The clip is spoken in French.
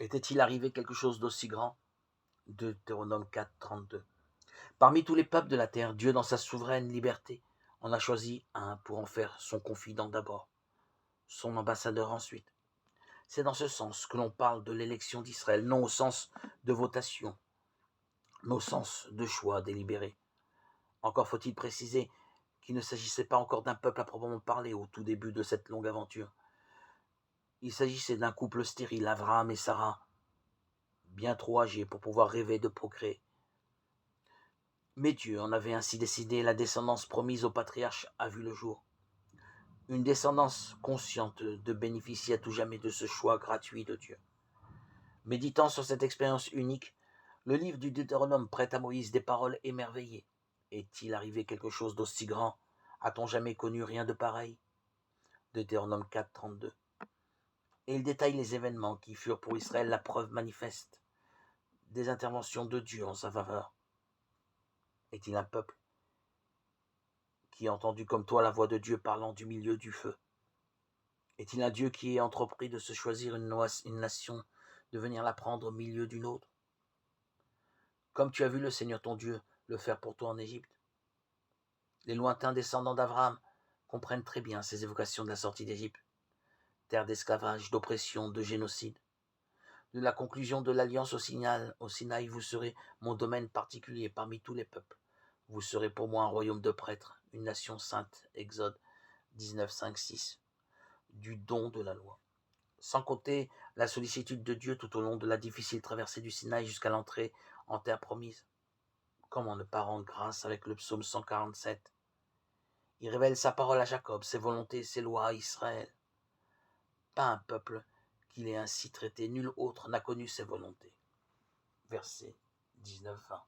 Était-il arrivé quelque chose d'aussi grand? Deutéronome 4, 32. Parmi tous les peuples de la terre, Dieu, dans sa souveraine liberté, en a choisi un pour en faire son confident d'abord, son ambassadeur ensuite. C'est dans ce sens que l'on parle de l'élection d'Israël, non au sens de votation, mais au sens de choix délibéré. Encore faut-il préciser qu'il ne s'agissait pas encore d'un peuple à proprement parler au tout début de cette longue aventure. Il s'agissait d'un couple stérile, Abraham et Sarah, bien trop âgés pour pouvoir rêver de procréer. Mais Dieu en avait ainsi décidé, la descendance promise au patriarche a vu le jour. Une descendance consciente de bénéficier à tout jamais de ce choix gratuit de Dieu. Méditant sur cette expérience unique, le livre du Deutéronome prête à Moïse des paroles émerveillées. Est-il arrivé quelque chose d'aussi grand? A-t-on jamais connu rien de pareil? Deutéronome 4, 32. Et il détaille les événements qui furent pour Israël la preuve manifeste des interventions de Dieu en sa faveur. Est-il un peuple qui a entendu comme toi la voix de Dieu parlant du milieu du feu? Est-il un Dieu qui ait entrepris de se choisir une nation, de venir la prendre au milieu d'une autre? Comme tu as vu le Seigneur ton Dieu le faire pour toi en Égypte. Les lointains descendants d'Abraham comprennent très bien ces évocations de la sortie d'Égypte, terre d'esclavage, d'oppression, de génocide. De la conclusion de l'alliance au Sinaï, vous serez mon domaine particulier parmi tous les peuples. Vous serez pour moi un royaume de prêtres, une nation sainte, Exode 19, 5, 6, du don de la loi. Sans compter la sollicitude de Dieu tout au long de la difficile traversée du Sinaï jusqu'à l'entrée en terre promise. Comment ne pas rendre grâce avec le psaume 147? Il révèle sa parole à Jacob, ses volontés, ses lois à Israël. Pas un peuple qu'il ait ainsi traité, nul autre n'a connu ses volontés. Verset 19-20.